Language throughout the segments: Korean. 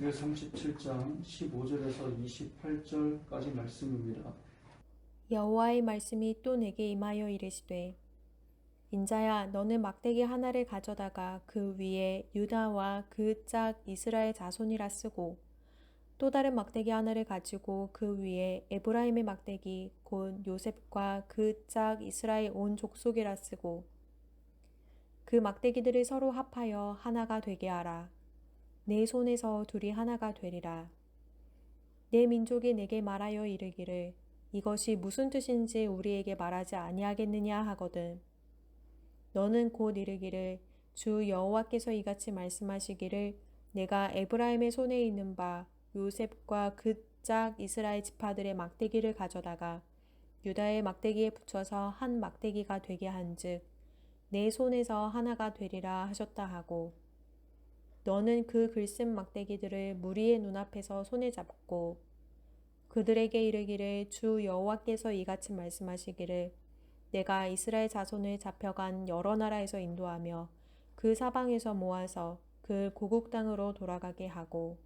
에스겔 37장 15절에서 28절까지 말씀입니다. 여호와의 말씀이 또 내게 임하여 이르시되 인자야 너는 막대기 하나를 가져다가 그 위에 유다와 그 짝 이스라엘 자손이라 쓰고 또 다른 막대기 하나를 가지고 그 위에 에브라임의 막대기 곧 요셉과 그 짝 이스라엘 온 족속이라 쓰고 그 막대기들을 서로 합하여 하나가 되게 하라. 내 손에서 둘이 하나가 되리라. 내 민족이 내게 말하여 이르기를 이것이 무슨 뜻인지 우리에게 말하지 아니하겠느냐 하거든. 너는 곧 이르기를 주 여호와께서 이같이 말씀하시기를 내가 에브라임의 손에 있는 바 요셉과 그 짝 이스라엘 지파들의 막대기를 가져다가 유다의 막대기에 붙여서 한 막대기가 되게 한즉 내 손에서 하나가 되리라 하셨다 하고 너는 그 글쓴 막대기들을 무리의 눈앞에서 손에 잡고 그들에게 이르기를 주 여호와께서 이같이 말씀하시기를 내가 이스라엘 자손을 잡혀간 여러 나라에서 인도하며 그 사방에서 모아서 그 고국 땅으로 돌아가게 하고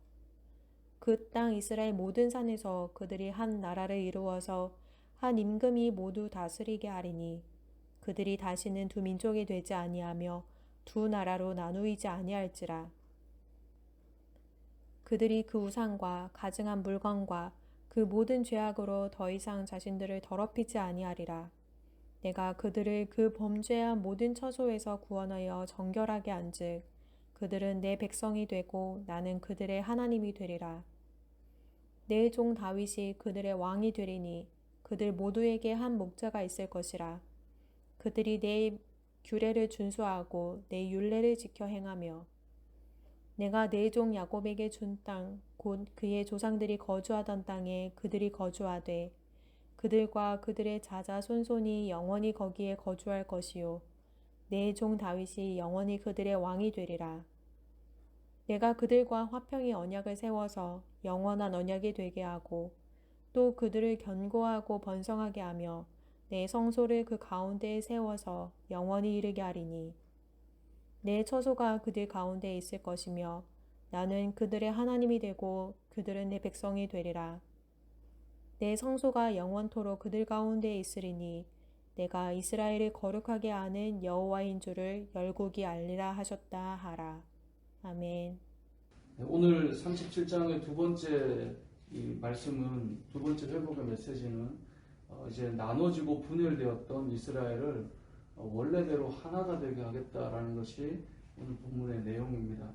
그 땅 이스라엘 모든 산에서 그들이 한 나라를 이루어서 한 임금이 모두 다스리게 하리니 그들이 다시는 두 민족이 되지 아니하며 두 나라로 나누이지 아니할지라. 그들이 그 우상과 가증한 물건과 그 모든 죄악으로 더 이상 자신들을 더럽히지 아니하리라. 내가 그들을 그 범죄한 모든 처소에서 구원하여 정결하게 한즉 그들은 내 백성이 되고 나는 그들의 하나님이 되리라. 내 종 다윗이 그들의 왕이 되리니 그들 모두에게 한 목자가 있을 것이라. 그들이 내 규례를 준수하고 내 율례를 지켜 행하며 내가 내 종 야곱에게 준 땅 곧 그의 조상들이 거주하던 땅에 그들이 거주하되 그들과 그들의 자자손손이 영원히 거기에 거주할 것이요 내 종 다윗이 영원히 그들의 왕이 되리라. 내가 그들과 화평의 언약을 세워서 영원한 언약이 되게 하고 또 그들을 견고하고 번성하게 하며 내 성소를 그 가운데에 세워서 영원히 이르게 하리니 내 처소가 그들 가운데에 있을 것이며 나는 그들의 하나님이 되고 그들은 내 백성이 되리라. 내 성소가 영원토록 그들 가운데에 있으리니 내가 이스라엘을 거룩하게 하는 여호와인 줄을 열국이 알리라 하셨다 하라. 아멘. 오늘 37장의 두 번째 이 말씀은 두 번째 회복의 메시지는 이제 나눠지고 분열되었던 이스라엘을 원래대로 하나가 되게 하겠다라는 것이 오늘 본문의 내용입니다.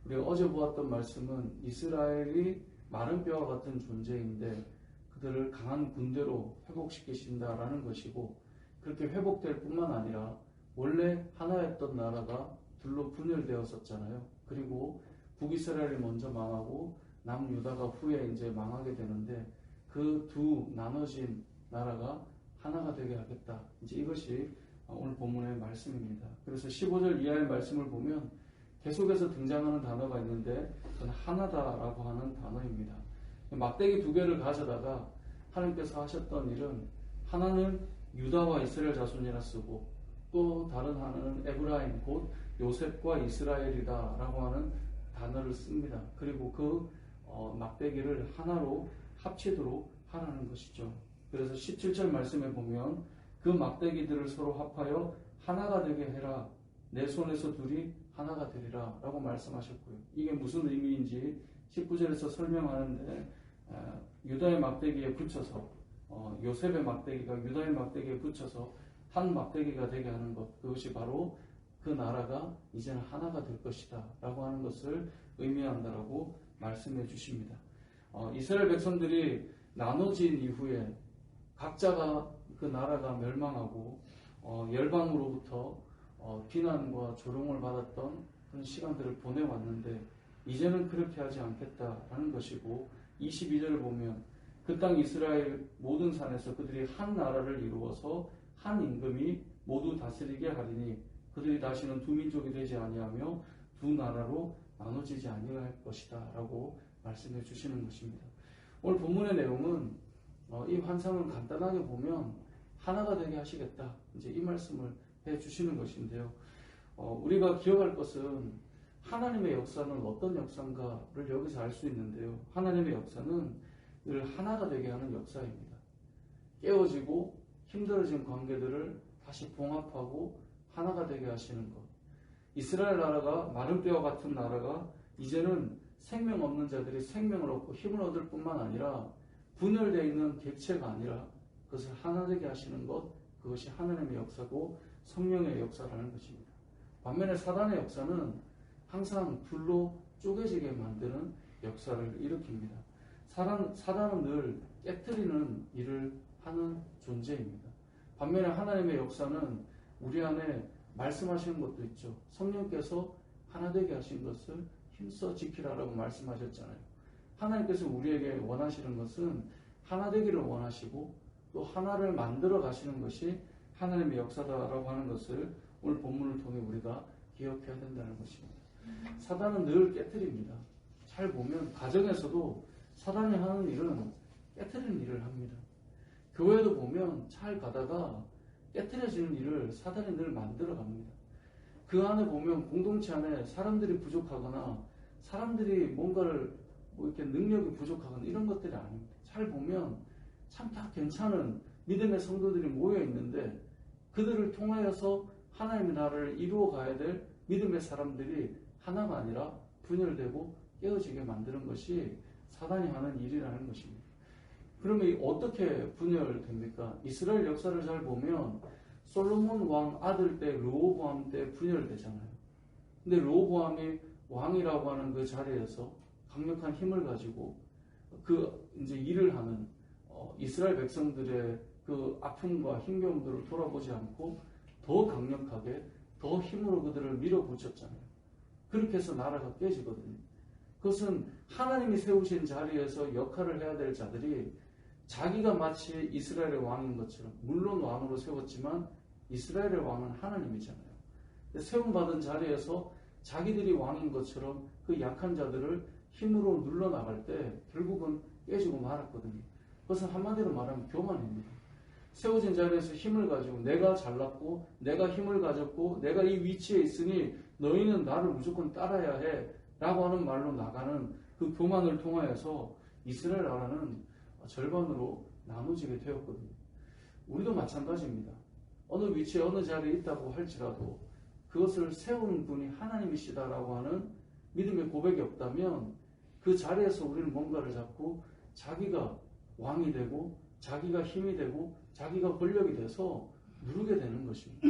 우리가 어제 보았던 말씀은 이스라엘이 마른 뼈와 같은 존재인데 그들을 강한 군대로 회복시키신다라는 것이고 그렇게 회복될 뿐만 아니라 원래 하나였던 나라가 둘로 분열되었었잖아요. 그리고 북이스라엘이 먼저 망하고 남유다가 후에 이제 망하게 되는데 그 두 나눠진 나라가 하나가 되게 하겠다. 이제 이것이 오늘 본문의 말씀입니다. 그래서 15절 이하의 말씀을 보면 계속해서 등장하는 단어가 있는데 그건 하나다라고 하는 단어입니다. 막대기 두 개를 가져다가 하나님께서 하셨던 일은 하나는 유다와 이스라엘 자손이라 쓰고 또 다른 하나는 에브라임 곧 요셉과 이스라엘이다 라고 하는 단어를 씁니다. 그리고 그 막대기를 하나로 합치도록 하라는 것이죠. 그래서 17절 말씀에 보면 그 막대기들을 서로 합하여 하나가 되게 해라. 내 손에서 둘이 하나가 되리라 라고 말씀하셨고요. 이게 무슨 의미인지 19절에서 설명하는데 유다의 막대기에 붙여서 요셉의 막대기가 유다의 막대기에 붙여서 한 막대기가 되게 하는 것, 그것이 바로 그 나라가 이제는 하나가 될 것이다 라고 하는 것을 의미한다라고 말씀해 주십니다. 이스라엘 백성들이 나눠진 이후에 각자가 그 나라가 멸망하고 열방으로부터 비난과 조롱을 받았던 그런 시간들을 보내왔는데 이제는 그렇게 하지 않겠다라는 것이고 22절을 보면 그 땅 이스라엘 모든 산에서 그들이 한 나라를 이루어서 한 임금이 모두 다스리게 하리니 그들이 다시는 두 민족이 되지 아니하며 두 나라로 나눠지지 아니할 것이다 라고 말씀해 주시는 것입니다. 오늘 본문의 내용은 이 환상을 간단하게 보면 하나가 되게 하시겠다 이제 이 말씀을 해 주시는 것인데요. 우리가 기억할 것은 하나님의 역사는 어떤 역사인가를 여기서 알 수 있는데요. 하나님의 역사는 늘 하나가 되게 하는 역사입니다. 깨어지고 힘들어진 관계들을 다시 봉합하고 하나가 되게 하시는 것. 이스라엘 나라가 마른 뼈와 같은 나라가 이제는 생명 없는 자들이 생명을 얻고 힘을 얻을 뿐만 아니라 분열되어 있는 객체가 아니라 그것을 하나 되게 하시는 것, 그것이 하나님의 역사고 성령의 역사라는 것입니다. 반면에 사단의 역사는 항상 둘로 쪼개지게 만드는 역사를 일으킵니다. 사단은 늘 깨트리는 일을 하는 존재입니다. 반면에 하나님의 역사는 우리 안에 말씀하시는 것도 있죠. 성령께서 하나 되게 하신 것을 힘써 지키라라고 말씀하셨잖아요. 하나님께서 우리에게 원하시는 것은 하나 되기를 원하시고 또 하나를 만들어 가시는 것이 하나님의 역사다라고 하는 것을 오늘 본문을 통해 우리가 기억해야 된다는 것입니다. 사단은 늘 깨트립니다. 잘 보면 가정에서도 사단이 하는 일은 깨트리는 일을 합니다. 교회도 보면 잘 가다가 깨트려지는 일을 사단이 늘 만들어 갑니다. 그 안에 보면 공동체 안에 사람들이 부족하거나 사람들이 뭔가를 이렇게 능력이 부족하거나 이런 것들이 아닙니다. 잘 보면 참 다 괜찮은 믿음의 성도들이 모여 있는데 그들을 통하여서 하나님의 나라를 이루어 가야 될 믿음의 사람들이 하나가 아니라 분열되고 깨어지게 만드는 것이 사단이 하는 일이라는 것입니다. 그러면 어떻게 분열됩니까? 이스라엘 역사를 잘 보면 솔로몬 왕 아들 때 르호보암 때 분열되잖아요. 근데 르호보암이 왕이라고 하는 그 자리에서 강력한 힘을 가지고 그 이제 일을 하는 이스라엘 백성들의 그 아픔과 힘겨움들을 돌아보지 않고 더 강력하게 더 힘으로 그들을 밀어붙였잖아요. 그렇게 해서 나라가 깨지거든요. 그것은 하나님이 세우신 자리에서 역할을 해야 될 자들이 자기가 마치 이스라엘의 왕인 것처럼, 물론 왕으로 세웠지만 이스라엘의 왕은 하나님이잖아요. 세움받은 자리에서 자기들이 왕인 것처럼 그 약한 자들을 힘으로 눌러나갈 때 결국은 깨지고 말았거든요. 그것은 한마디로 말하면 교만입니다. 세워진 자리에서 힘을 가지고 내가 잘났고 내가 힘을 가졌고 내가 이 위치에 있으니 너희는 나를 무조건 따라야 해 라고 하는 말로 나가는 그 교만을 통하여서 이스라엘 나라는 절반으로 나눠지게 되었거든요. 우리도 마찬가지입니다. 어느 위치에 어느 자리에 있다고 할지라도 그것을 세우는 분이 하나님이시다라고 하는 믿음의 고백이 없다면 그 자리에서 우리는 뭔가를 잡고 자기가 왕이 되고 자기가 힘이 되고 자기가 권력이 돼서 누르게 되는 것입니다.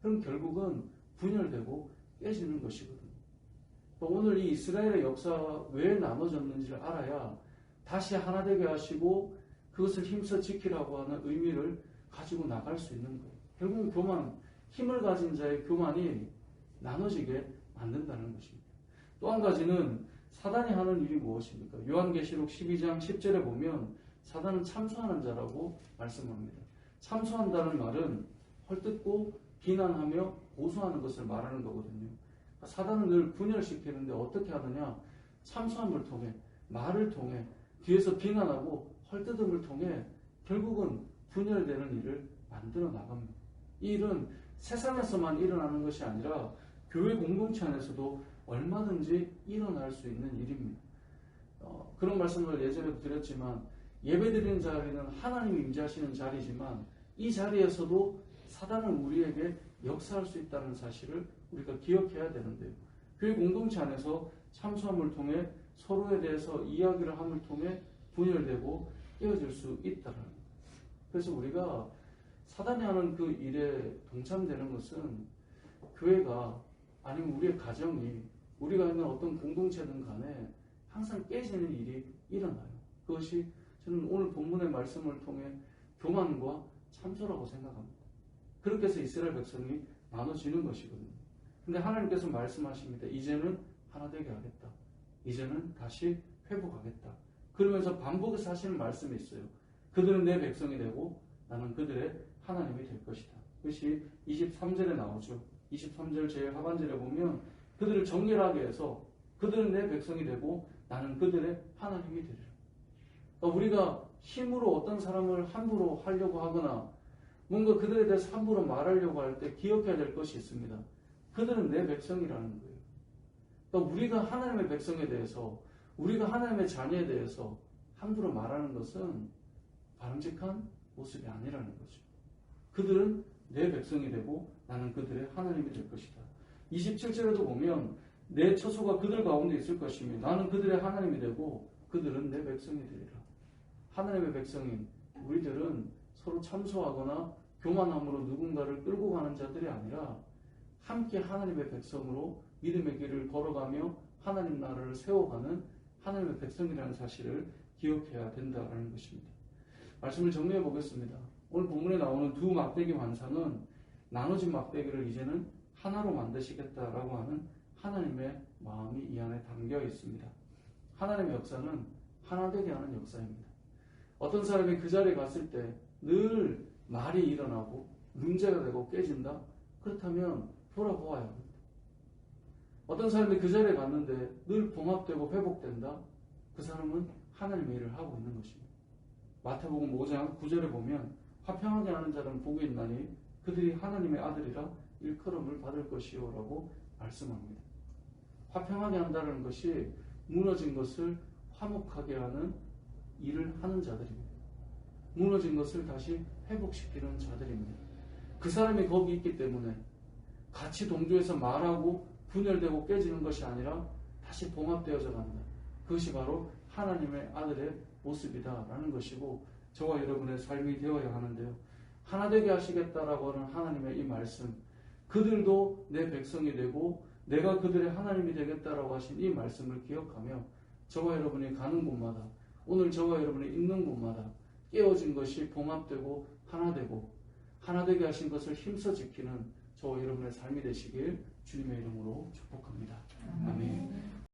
그럼 결국은 분열되고 깨지는 것이거든요. 오늘 이 이스라엘의 역사 왜 나눠졌는지를 알아야 다시 하나 되게 하시고 그것을 힘써 지키라고 하는 의미를 가지고 나갈 수 있는 거예요. 결국은 교만, 힘을 가진 자의 교만이 나눠지게 만든다는 것입니다. 또 한 가지는 사단이 하는 일이 무엇입니까? 요한계시록 12장 10절에 보면 사단은 참소하는 자라고 말씀합니다. 참소한다는 말은 헐뜯고 비난하며 고소하는 것을 말하는 거거든요. 사단은 늘 분열시키는데 어떻게 하느냐? 참소함을 통해, 말을 통해, 뒤에서 비난하고 헐뜯음을 통해 결국은 분열되는 일을 만들어 나갑니다. 이 일은 세상에서만 일어나는 것이 아니라 교회 공동체 안에서도 얼마든지 일어날 수 있는 일입니다. 그런 말씀을 예전에도 드렸지만 예배드리는 자리는 하나님이 임재하시는 자리지만 이 자리에서도 사단은 우리에게 역사할 수 있다는 사실을 우리가 기억해야 되는데요. 교회 공동체 안에서 참소함을 통해 서로에 대해서 이야기를 함을 통해 분열되고 깨어질 수 있다는 거예요. 그래서 우리가 사단이 하는 그 일에 동참되는 것은 교회가 아니면 우리의 가정이 우리가 있는 어떤 공동체든 간에 항상 깨지는 일이 일어나요. 그것이 저는 오늘 본문의 말씀을 통해 교만과 참소라고 생각합니다. 그렇게 해서 이스라엘 백성이 나눠지는 것이거든요. 근데 하나님께서 말씀하십니다. 이제는 하나 되게 하겠다. 이제는 다시 회복하겠다. 그러면서 반복해서 하시는 말씀이 있어요. 그들은 내 백성이 되고 나는 그들의 하나님이 될 것이다. 그것이 23절에 나오죠. 23절 제일 하반절에 보면 그들을 정결하게 해서 그들은 내 백성이 되고 나는 그들의 하나님이 되리라. 그러니까 우리가 힘으로 어떤 사람을 함부로 하려고 하거나 뭔가 그들에 대해서 함부로 말하려고 할 때 기억해야 될 것이 있습니다. 그들은 내 백성이라는 거예요. 그러니까 우리가 하나님의 백성에 대해서, 우리가 하나님의 자녀에 대해서 함부로 말하는 것은 바람직한 모습이 아니라는 거죠. 그들은 내 백성이 되고 나는 그들의 하나님이 될 것이다. 27절에도 보면 내 처소가 그들 가운데 있을 것이며 나는 그들의 하나님이 되고 그들은 내 백성이 되리라. 하나님의 백성인 우리들은 서로 참소하거나 교만함으로 누군가를 끌고 가는 자들이 아니라 함께 하나님의 백성으로 믿음의 길을 걸어가며 하나님 나라를 세워가는 하나님의 백성이라는 사실을 기억해야 된다는 것입니다. 말씀을 정리해 보겠습니다. 오늘 본문에 나오는 두 막대기 환상은 나눠진 막대기를 이제는 하나로 만드시겠다라고 하는 하나님의 마음이 이 안에 담겨 있습니다. 하나님의 역사는 하나 되게 하는 역사입니다. 어떤 사람이 그 자리에 갔을 때 늘 말이 일어나고 문제가 되고 깨진다? 그렇다면 돌아보아야 합니다. 어떤 사람이 그 자리에 갔는데 늘 봉합되고 회복된다? 그 사람은 하나님의 일을 하고 있는 것입니다. 마태복음 5장 9절에 보면 화평하게 하는 자는 복이 있나니 그들이 하나님의 아들이라 일컬음을 받을 것이요 라고 말씀합니다. 화평하게 한다는 것이 무너진 것을 화목하게 하는 일을 하는 자들입니다. 무너진 것을 다시 회복시키는 자들입니다. 그 사람이 거기 있기 때문에 같이 동조해서 말하고 분열되고 깨지는 것이 아니라 다시 봉합되어져 간다. 그것이 바로 하나님의 아들의 모습이다라는 것이고 저와 여러분의 삶이 되어야 하는데요. 하나 되게 하시겠다라고 하는 하나님의 이 말씀, 그들도 내 백성이 되고 내가 그들의 하나님이 되겠다라고 하신 이 말씀을 기억하며 저와 여러분이 가는 곳마다, 오늘 저와 여러분이 있는 곳마다 깨어진 것이 봉합되고 하나 되고 하나 되게 하신 것을 힘써 지키는 저와 여러분의 삶이 되시길 주님의 이름으로 축복합니다.